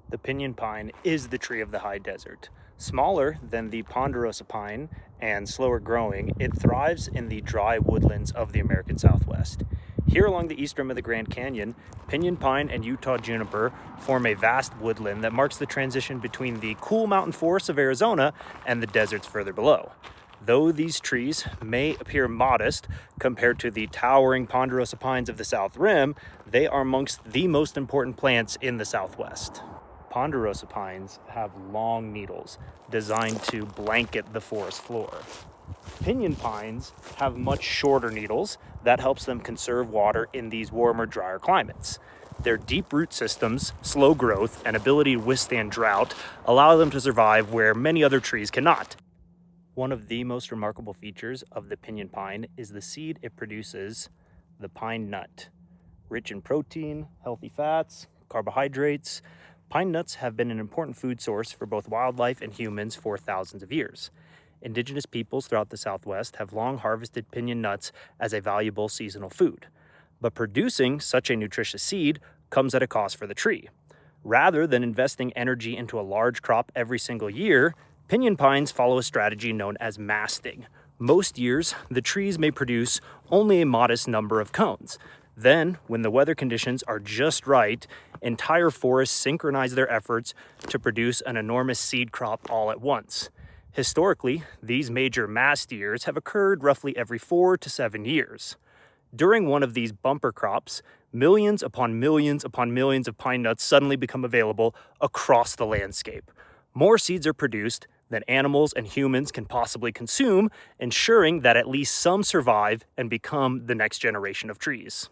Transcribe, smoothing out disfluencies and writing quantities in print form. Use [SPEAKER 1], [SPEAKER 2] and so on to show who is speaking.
[SPEAKER 1] The pinyon pine is the tree of the high desert. Smaller than the ponderosa pine and slower growing, it thrives in the dry woodlands of the American Southwest. Here along the east rim of the Grand Canyon, pinyon pine and Utah juniper form a vast woodland that marks the transition between the cool mountain forests of Arizona and the deserts further below. Though these trees may appear modest compared to the towering ponderosa pines of the South Rim, they are amongst the most important plants in the Southwest. Ponderosa pines have long needles designed to blanket the forest floor. Pinyon pines have much shorter needles that helps them conserve water in these warmer, drier climates. Their deep root systems, slow growth, and ability to withstand drought allow them to survive where many other trees cannot. One of the most remarkable features of the pinyon pine is the seed it produces, the pine nut. Rich in protein, healthy fats, carbohydrates, pine nuts have been an important food source for both wildlife and humans for thousands of years. Indigenous peoples throughout the Southwest have long harvested pinyon nuts as a valuable seasonal food. But producing such a nutritious seed comes at a cost for the tree. Rather than investing energy into a large crop every single year, pinyon pines follow a strategy known as masting. Most years, the trees may produce only a modest number of cones. Then, when the weather conditions are just right, entire forests synchronize their efforts to produce an enormous seed crop all at once. Historically, these major mast years have occurred roughly every 4 to 7 years. During one of these bumper crops, millions upon millions upon millions of pine nuts suddenly become available across the landscape. More seeds are produced than animals and humans can possibly consume, ensuring that at least some survive and become the next generation of trees.